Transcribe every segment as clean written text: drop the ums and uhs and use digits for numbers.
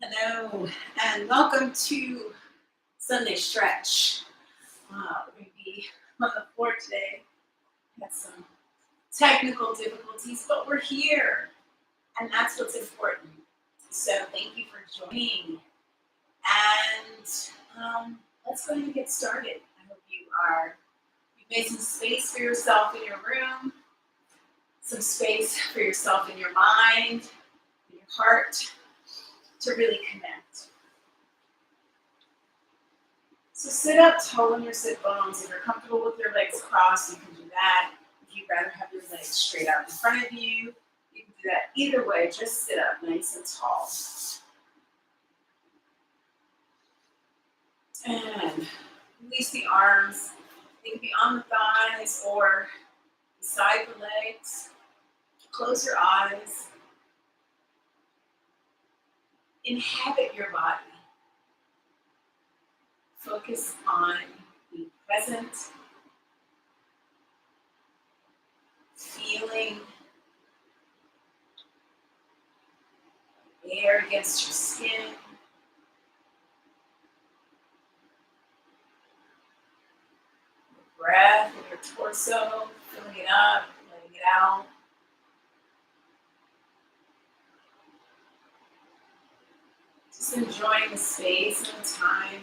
Hello, and welcome to Sunday Stretch. We're going to be on the floor today. Had some technical difficulties, but we're here, and that's what's important. So thank you for joining, and let's go ahead and get started. I hope you've made some space for yourself in your room, some space for yourself in your mind, in your heart, to really connect. So sit up tall on your sit bones. If you're comfortable with your legs crossed, you can do that. If you'd rather have your legs straight out in front of you, you can do that either way. Just sit up nice and tall. And release the arms. They can be on the thighs or beside the legs. Close your eyes. Inhabit your body. Focus on being present, feeling air against your skin, breath in your torso, filling it up, letting it out. Just enjoying the space and the time.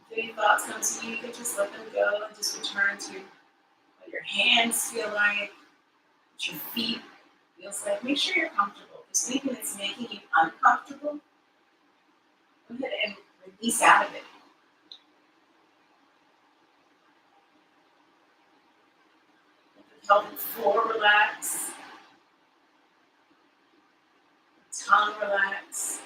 If any thoughts come to you, you can just let them go and just return to what your hands feel like, what your feet feels like. Make sure you're comfortable. If there's anything that's making you uncomfortable, go ahead and release out of it. Let the pelvic floor relax, the tongue relax.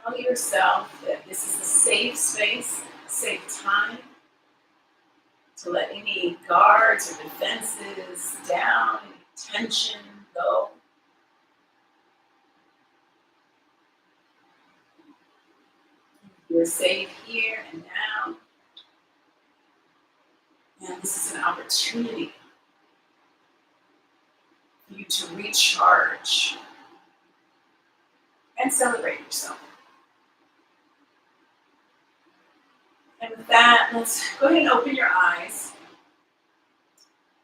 Tell yourself that this is a safe space, a safe time to let any guards or defenses down, any tension go. You're safe here and now. And this is an opportunity for you to recharge and celebrate yourself. And with that, let's go ahead and open your eyes.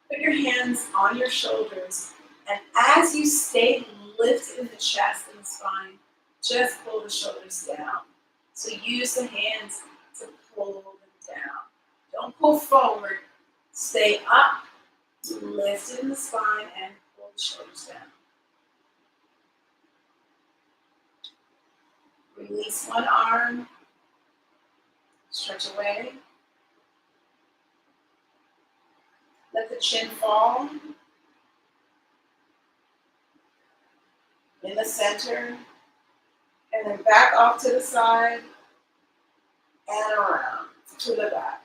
Put your hands on your shoulders. And as you stay lifted in the chest and the spine, just pull the shoulders down. So use the hands to pull them down. Don't pull forward. Stay up, lift in the spine, and pull the shoulders down. Release one arm. Stretch away. Let the chin fall. In the center. And then back off to the side. And around to the back.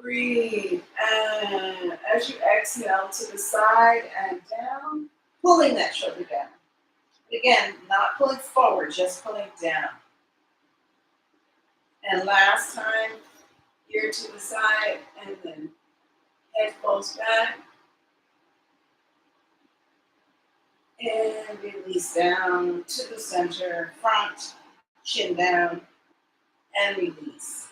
Breathe. And as you exhale to the side and down, pulling that shoulder down. Again, not pulling forward, just pulling down. And last time, ear to the side, and then head falls back. And release down to the center, front, chin down, and release.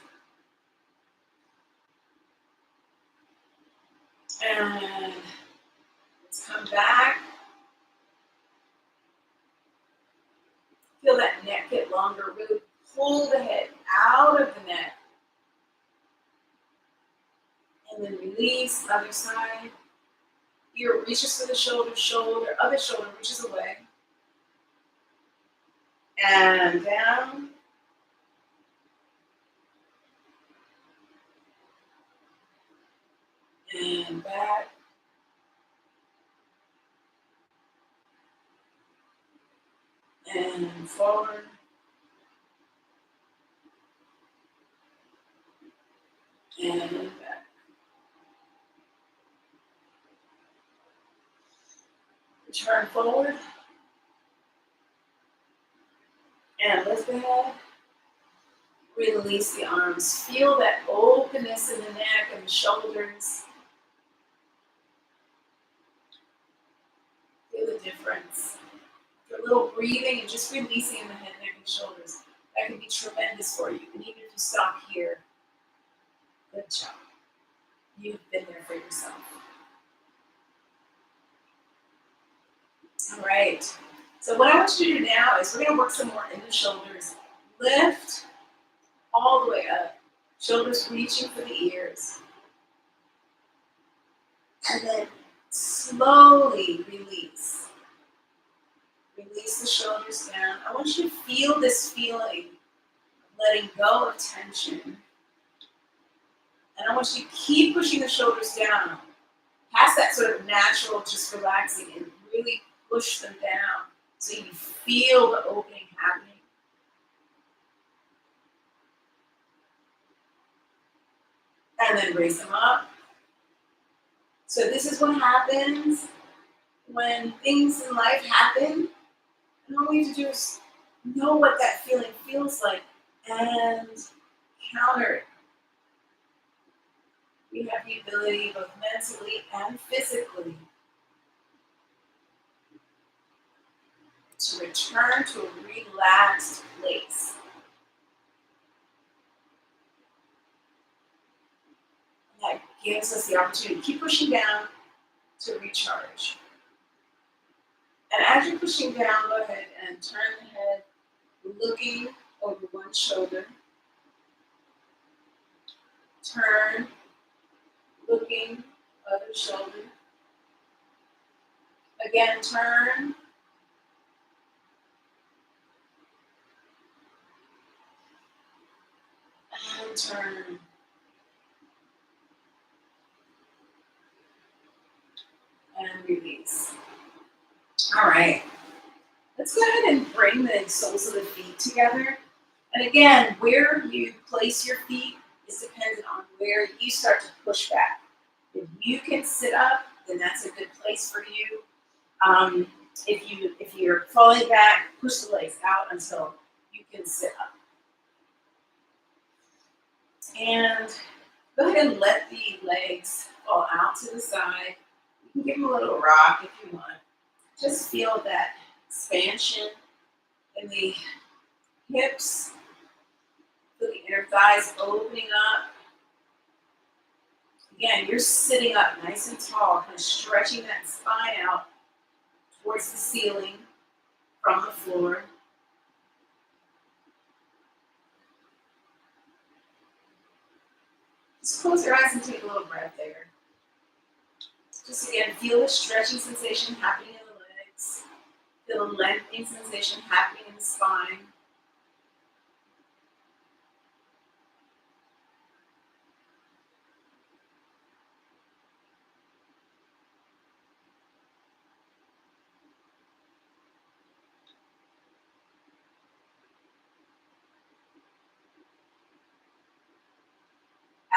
And let's come back. Feel that neck get longer. Really pull the head out of the neck. And then release, other side. Ear reaches for the shoulder, other shoulder reaches away. And down. And back. And forward. And back. Turn forward. And lift the head. Release the arms. Feel that openness in the neck and the shoulders. Feel the difference. A little breathing and just releasing in the head, neck, and shoulders. That can be tremendous for you. And even if you stop here, good job. You've been there for yourself. All right. So what I want you to do now is we're going to work some more in the shoulders. Lift all the way up. Shoulders reaching for the ears. And then slowly release. Release the shoulders down. I want you to feel this feeling of letting go of tension. And I want you to keep pushing the shoulders down. Past that sort of natural, just relaxing, and really push them down so you feel the opening happening. And then raise them up. So this is what happens when things in life happen. And all we have to do is know what that feeling feels like and counter it. We have the ability, both mentally and physically, to return to a relaxed place. And that gives us the opportunity to keep pushing down to recharge. And as you're pushing down, go ahead and turn the head, looking over one shoulder. Turn, looking, other shoulder. Again, turn. And turn. And release. All right. Let's go ahead and bring the soles of the feet together. And again, where you place your feet is dependent on where you start to push back. If you can sit up, then that's a good place for you. If you're falling back, push the legs out until you can sit up. And go ahead and let the legs fall out to the side. You can give them a little rock if you want. Just feel that expansion in the hips. Feel the inner thighs opening up. Again, you're sitting up nice and tall, kind of stretching that spine out towards the ceiling from the floor. Just close your eyes and take a little breath there. Just again, feel the stretching sensation happening in the legs. Feel the lengthening sensation happening in the spine.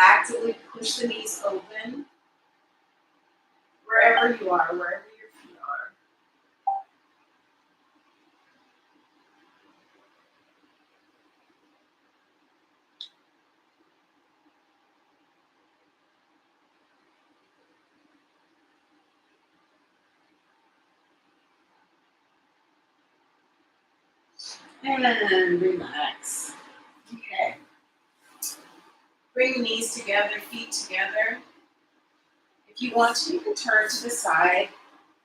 Actively push the knees open wherever you are, wherever your feet are. And relax. Okay. Bring the knees together, feet together. If you want to, you can turn to the side.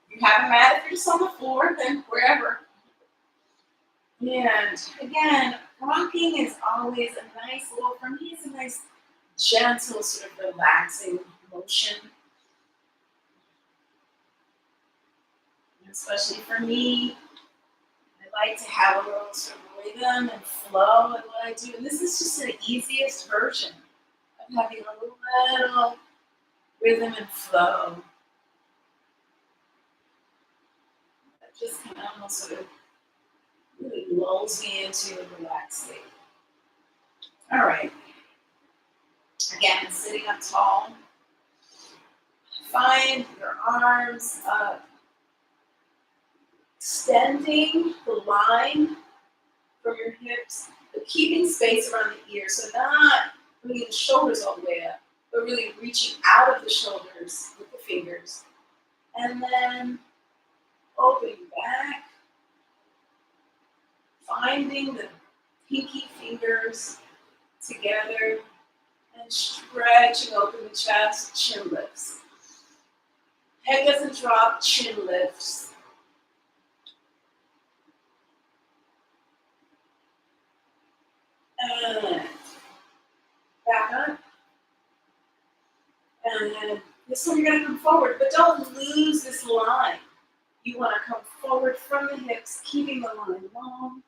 If you have a mat, if you're just on the floor, then wherever. And again, rocking is always a nice little, for me, it's a nice, gentle, sort of relaxing motion. And especially for me, I like to have a little sort of rhythm and flow in what I do. And this is just the easiest version of having a little rhythm and flow. That just kind of almost sort of really lulls me into a relaxed state. All right. Again, sitting up tall. Find your arms up. Extending the line from your hips, but keeping space around the ear. So not bringing the shoulders all the way up, but really reaching out of the shoulders with the fingers. And then opening back, finding the pinky fingers together and stretching open the chest, chin lifts. Head doesn't drop, chin lifts. And back up. And then this one you're going to come forward, but don't lose this line. You want to come forward from the hips, keeping the line long,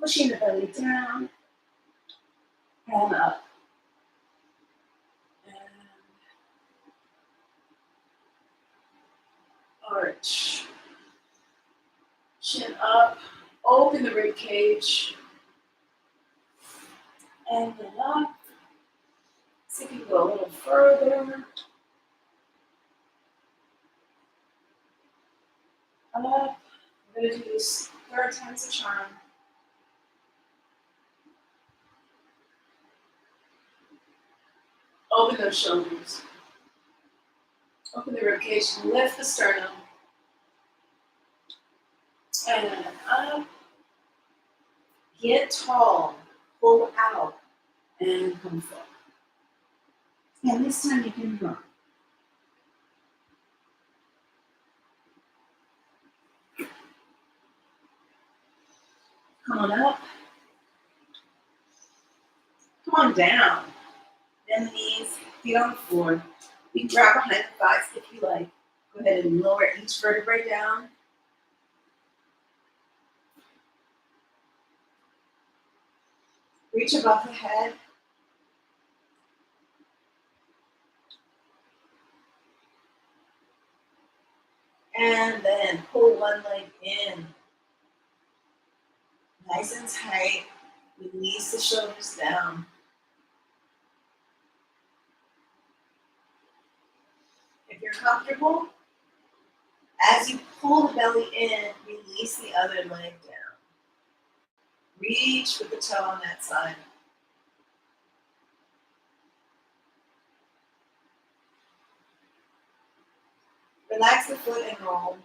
pushing the belly down, and up. And arch. Chin up, open the rib cage, and then up. See if you can go a little further. Up. We're going to do this 3 times the charm. Open those shoulders. Open the ribcage, lift the sternum. And then up. Get tall. Pull out. And come forward. And this time you can run. Come on up. Come on down. Bend the knees, feet on the floor. You can grab behind the thighs if you like. Go ahead and lower each vertebrae down. Reach above the head. And then pull one leg in. Nice and tight. Release the shoulders down. If you're comfortable, as you pull the belly in, release the other leg down. Reach with the toe on that side. Relax the foot and roll.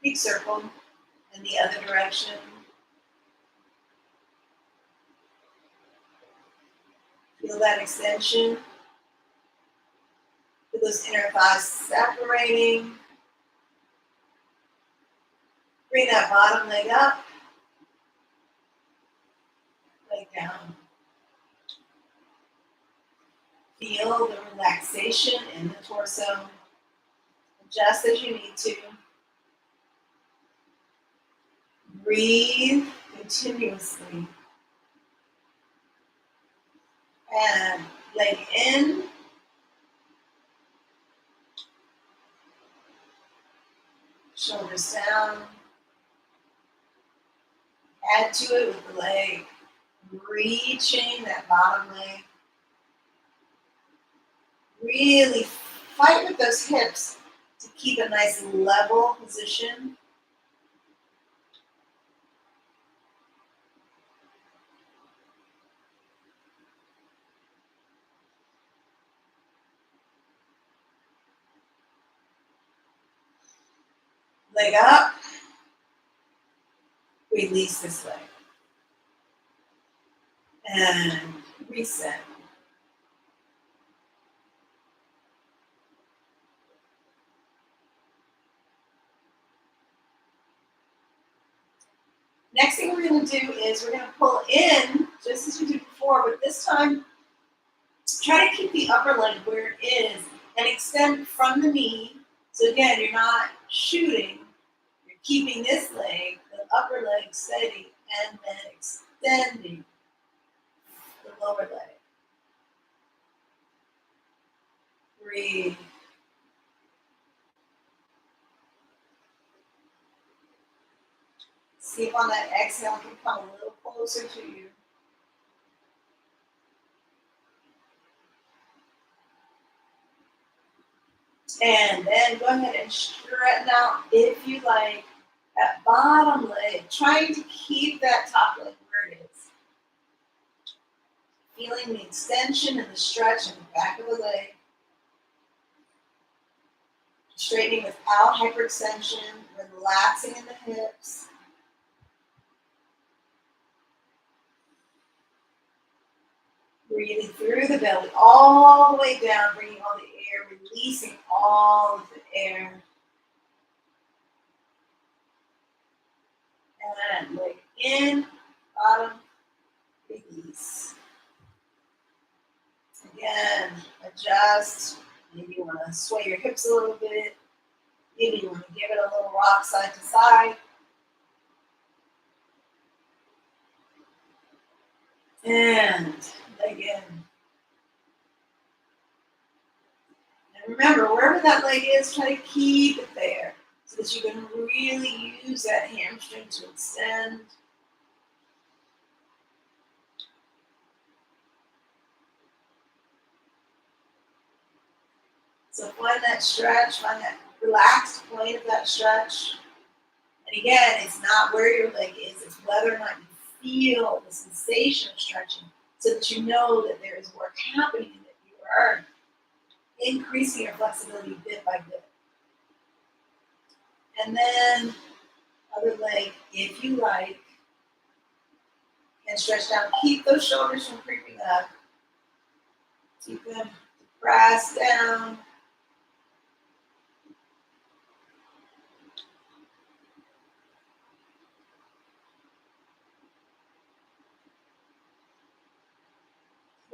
Big circle in the other direction. Feel that extension. Feel those inner thighs separating. Bring that bottom leg up. Leg down. Feel the relaxation in the torso. Adjust as you need to. Breathe continuously. And leg in. Shoulders down. Add to it with the leg. Reaching that bottom leg. Really fight with those hips to keep a nice level position. Leg up. Release this leg. And reset. Next thing we're going to do is we're going to pull in, just as we did before, but this time, try to keep the upper leg where it is and extend from the knee. So again, you're not shooting, you're keeping this leg, the upper leg steady, and then extending the lower leg. Breathe. See if on that exhale can come a little closer to you. And then go ahead and straighten out if you like That bottom leg, trying to keep that top leg where it is. Feeling the extension and the stretch in the back of the leg. Straightening without hyperextension, relaxing in the hips. Breathing through the belly all the way down, bringing all the air, releasing all of the air. And leg in, bottom, release. Again, adjust. Maybe you want to sway your hips a little bit. Maybe you want to give it a little rock side to side. And leg in. And remember, wherever that leg is, try to keep it there so that you can really use that hamstring to extend. So find that stretch, find that relaxed point of that stretch. And again, it's not where your leg is, it's whether or not you feel the sensation of stretching so that you know that there is work happening and that you are increasing your flexibility bit by bit. And then other leg, if you like, and stretch down. Keep those shoulders from creeping up. Keep them pressed down.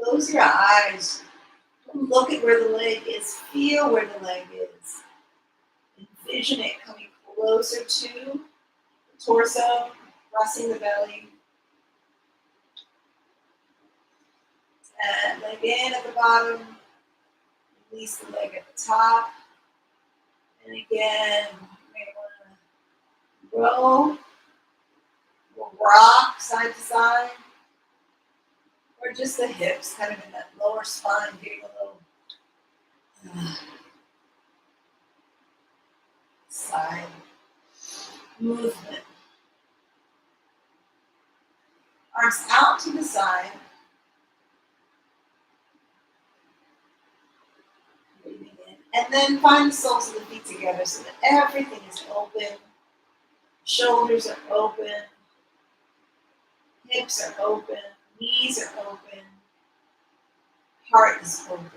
Close your eyes. Look at where the leg is. Feel where the leg is. Envision it coming closer to the torso, pressing the belly. And leg in at the bottom. Release the leg at the top. And again, you may want to roll or rock side to side. Or just the hips, kind of in that lower spine, getting a little side movement. Arms out to the side. Breathing in. And then find the soles of the feet together so that everything is open. Shoulders are open. Hips are open. Knees are open. Heart is open.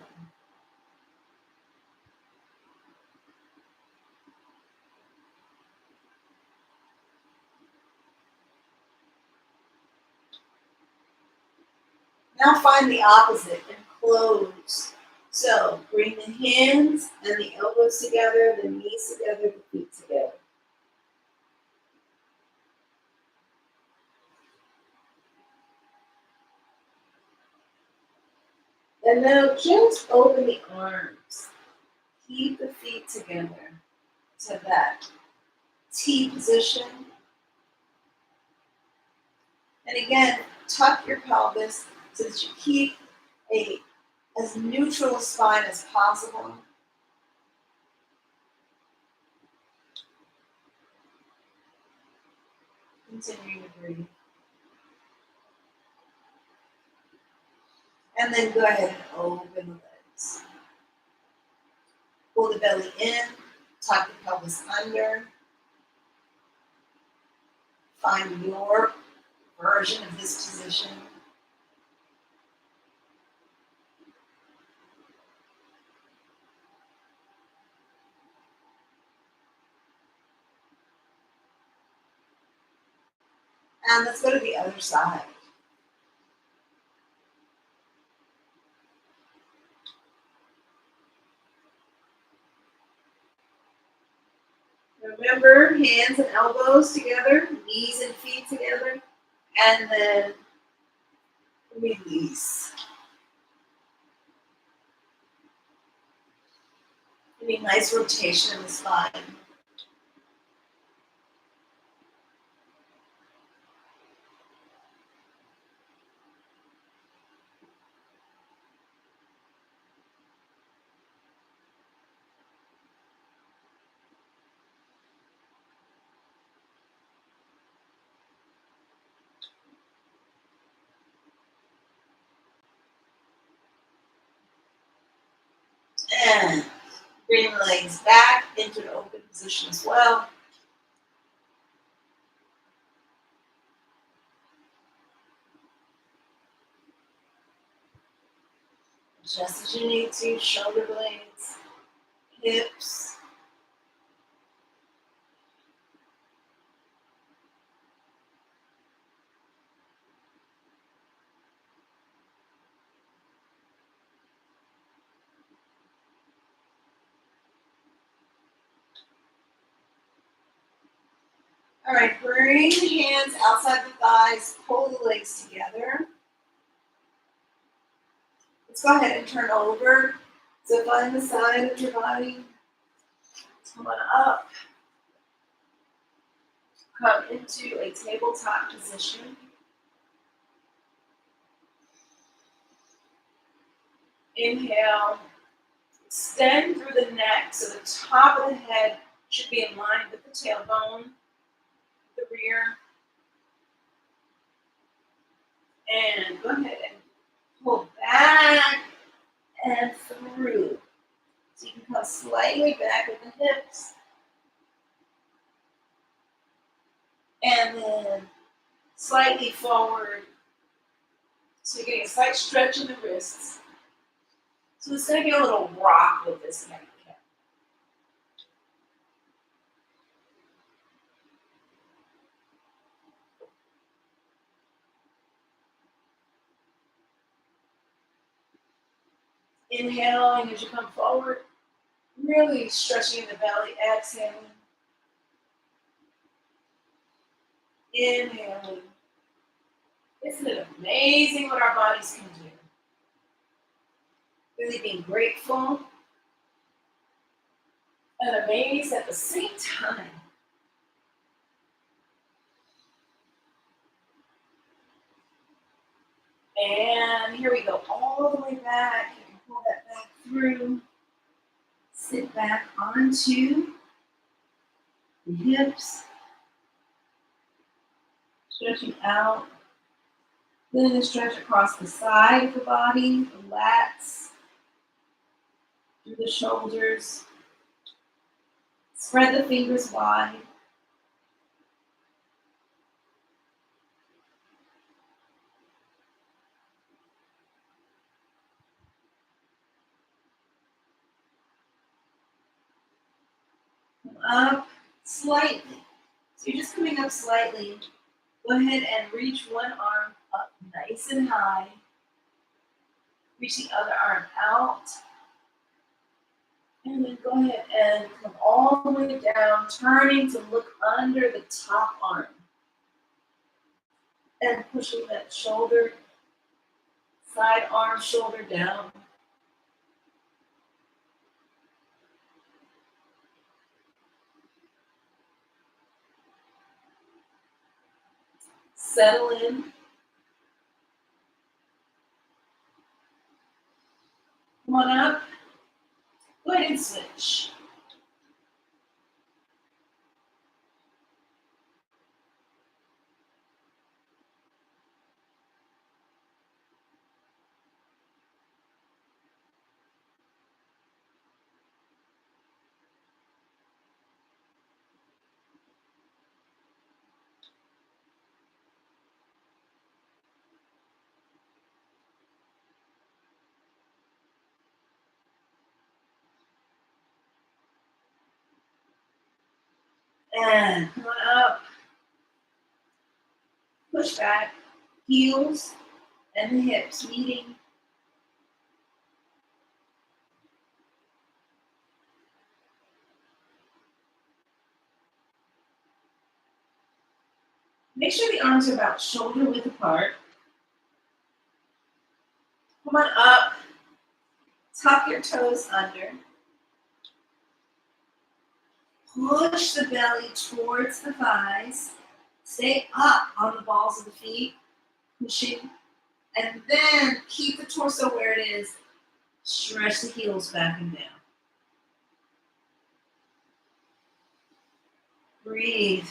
Now find the opposite and close. So bring the hands and the elbows together, the knees together, the feet together. And now just open the arms. Keep the feet together to that T position. And again, tuck your pelvis so that you keep as neutral a spine as possible. Continue to breathe. And then go ahead and open the legs. Pull the belly in, tuck the pelvis under. Find your version of this position. And let's go to the other side. Remember, hands and elbows together, knees and feet together, and then release. Give me a nice rotation in the spine. And bring the legs back into the open position as well. Just as you need to, shoulder blades, hips. All right, bring the hands outside the thighs, pull the legs together. Let's go ahead and turn over. So find the side of your body. Come on up. Come into a tabletop position. Inhale. Extend through the neck so the top of the head should be in line with the tailbone, the rear. And go ahead and pull back and through. So you can come slightly back with the hips. And then slightly forward. So you're getting a slight stretch in the wrists. So it's going to be a little rock with this neck. Inhaling as you come forward, really stretching the belly, exhaling. Inhaling. Isn't it amazing what our bodies can do? Really being grateful and amazed at the same time. And here we go, all the way back. You can pull that back through. Sit back onto the hips. Stretching out. Then stretch across the side of the body, the lats, through the shoulders. Spread the fingers wide. Come up slightly. So you're just coming up slightly. Go ahead and reach one arm up nice and high. Reach the other arm out. And then go ahead and come all the way down, turning to look under the top arm. And pushing that shoulder, side arm, shoulder down. Settle in. Come on up. Go ahead and switch. And come on up. Push back. Heels and the hips meeting. Make sure the arms are about shoulder width apart. Come on up. Tuck your toes under. Push the belly towards the thighs. Stay up on the balls of the feet. Pushing. And then keep the torso where it is. Stretch the heels back and down. Breathe.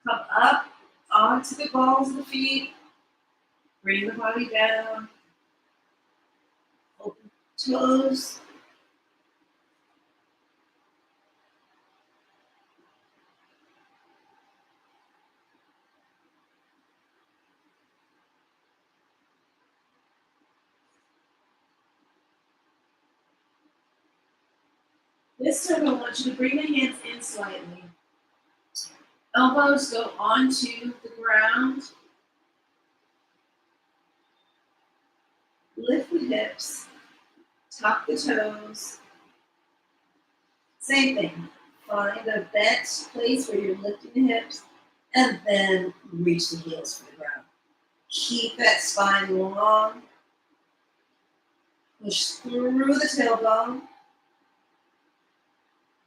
Come up onto the balls of the feet. Bring the body down. Open toes. This time I want you to bring the hands in slightly. Elbows go onto the ground. Lift the hips. Tuck the toes. Same thing. Find a bent place where you're lifting the hips and then reach the heels for the ground. Keep that spine long. Push through the tailbone.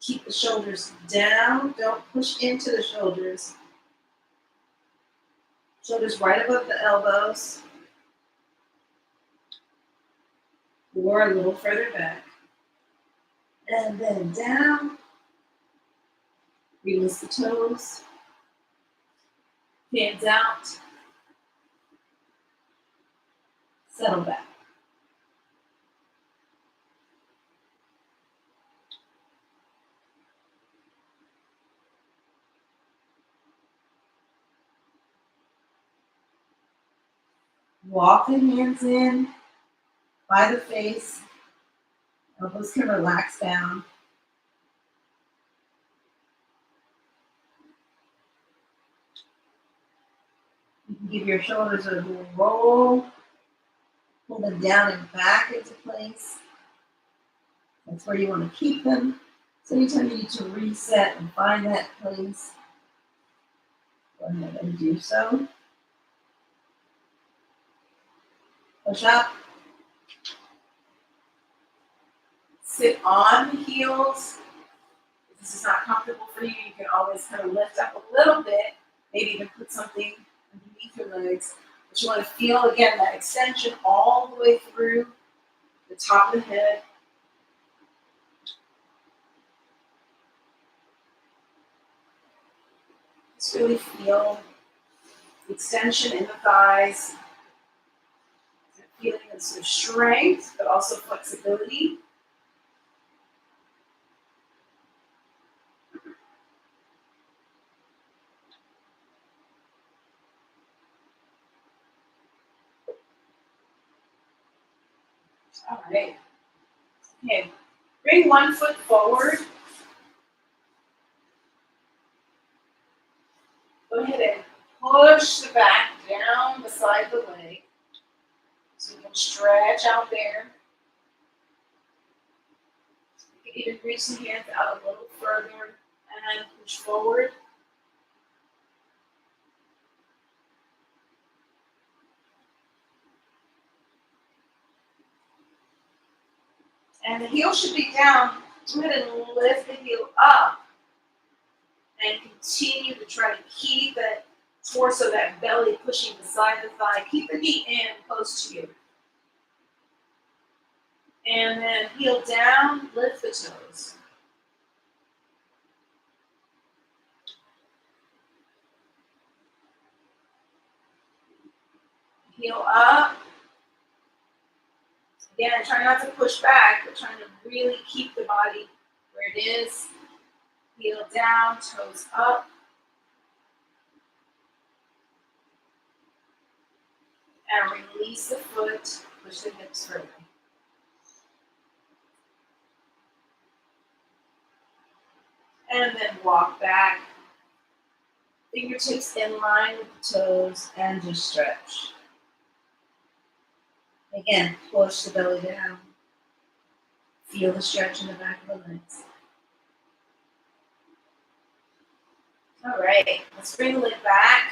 Keep the shoulders down. Don't push into the shoulders. Shoulders right above the elbows. Or a little further back. And then down. Release the toes. Hands out. Settle back. Walk the hands in by the face. Elbows can relax down. You can give your shoulders a little roll. Pull them down and back into place. That's where you want to keep them. So anytime you need to reset and find that place, go ahead and do so. Push up. Sit on the heels. If this is not comfortable for you, you can always kind of lift up a little bit, maybe even put something underneath your legs. But you want to feel, again, that extension all the way through the top of the head. Just really feel the extension in the thighs. Feeling of sort of strength, but also flexibility. All right. Okay. Bring one foot forward. Go ahead and push the back down beside the leg. So you can stretch out there. You can even reach the hands out a little further and push forward. And the heel should be down. Go ahead and lift the heel up. And continue to try to keep that torso, that belly pushing beside the thigh. Keep the knee in close to you. And then heel down, lift the toes. Heel up. Again, try not to push back, but trying to really keep the body where it is. Heel down, toes up. And release the foot, push the hips further. And then walk back. Fingertips in line with the toes and just stretch. Again, push the belly down. Feel the stretch in the back of the legs. All right, let's bring the lid back.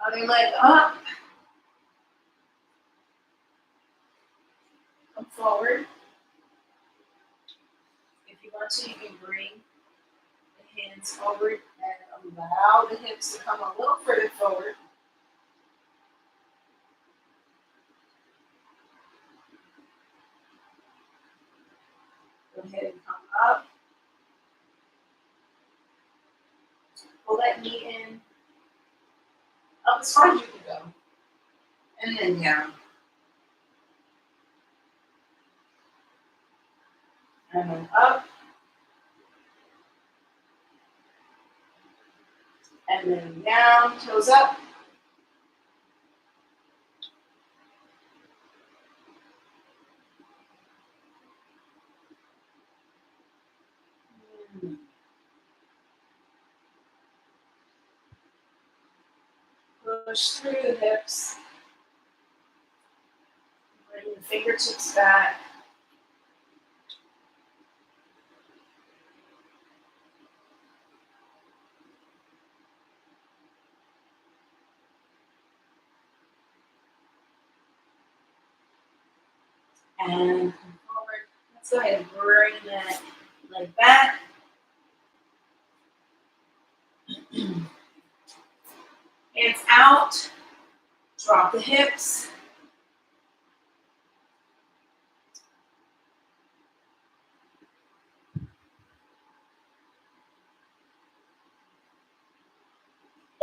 Other leg up. Come forward. If you want to, you can bring the hands forward and allow the hips to come a little further forward. Go ahead and come up. Pull that knee in. Up as far as you can go. And then down. And then up. And then down, toes up. Push through the hips. Bring the fingertips back. And come forward. Let's go ahead and bring that leg back. Hands out. Drop the hips.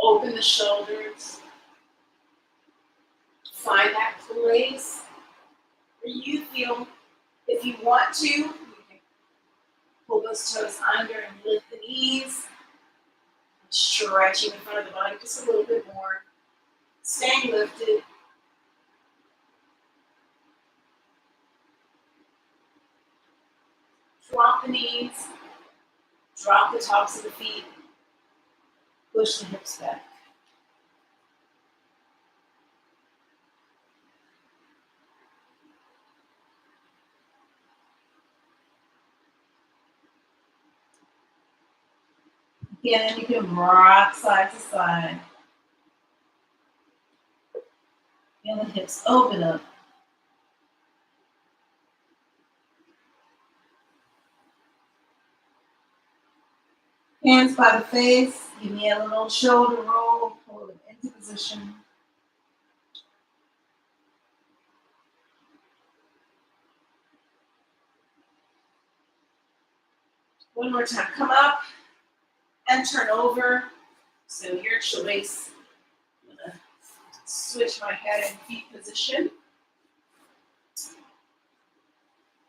Open the shoulders. Find that place where you feel, if you want to, you can pull those toes under and lift the knees. Stretching in front of the body just a little bit more. Staying lifted. Drop the knees. Drop the tops of the feet. Push the hips back. Again, you can rock side to side. And the hips open up. Hands by the face. Give me a little shoulder roll. Pull them into position. One more time. Come up and turn over. So your choice. I'm going to switch my head and feet position.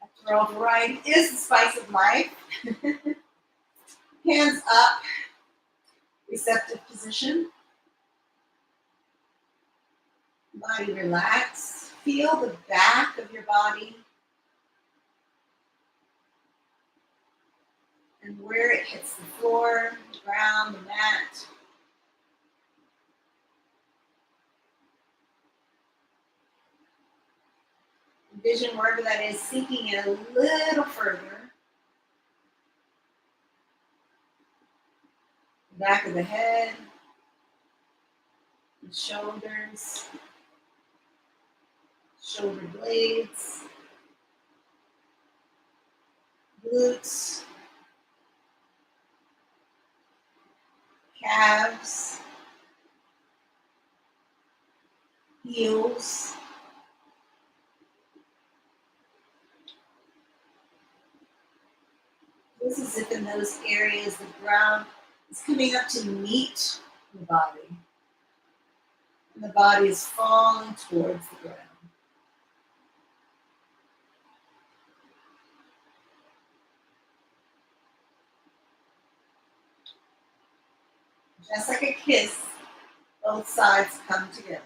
After all, variety is the spice of life. Hands up. Receptive position. Body relax. Feel the back of your body and where it hits the floor, the ground, the mat. Envision wherever that is, sinking in a little further. The back of the head, the shoulders, shoulder blades, glutes, calves, heels. This is if in those areas the ground is coming up to meet the body. And the body is falling towards the ground. Just like a kiss, both sides come together.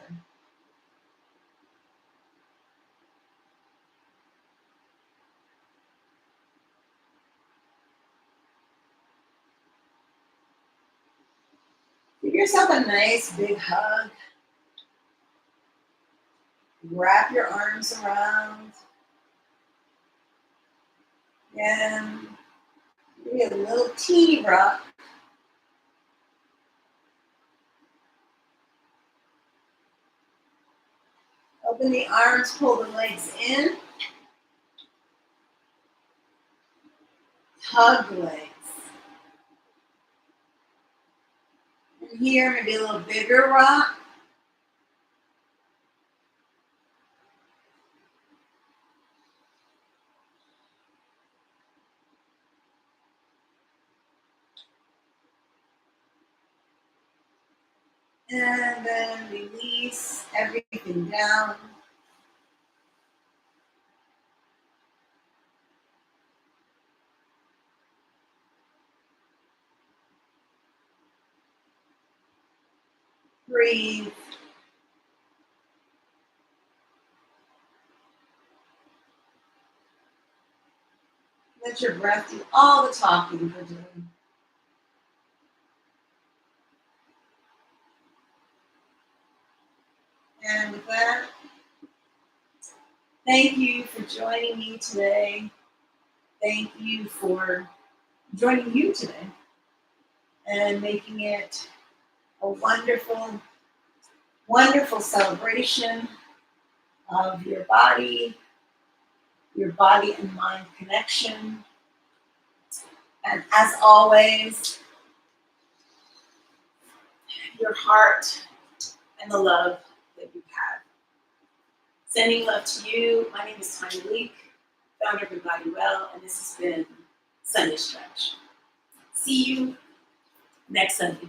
Give yourself a nice big hug. Wrap your arms around. And maybe a little teeny rock. Open the arms, pull the legs in. Hug the legs. And here, maybe a little bigger rock. And then release everything down. Breathe. Let your breath do all the talking for today. And with that, thank you for joining me today. Thank you for joining you today and making it a wonderful, wonderful celebration of your body and mind connection. And as always, your heart and the love that you have. Sending love to you. My name is Tanya Leek, founder of EmBODY WELL, and this has been Sunday Stretch. See you next Sunday.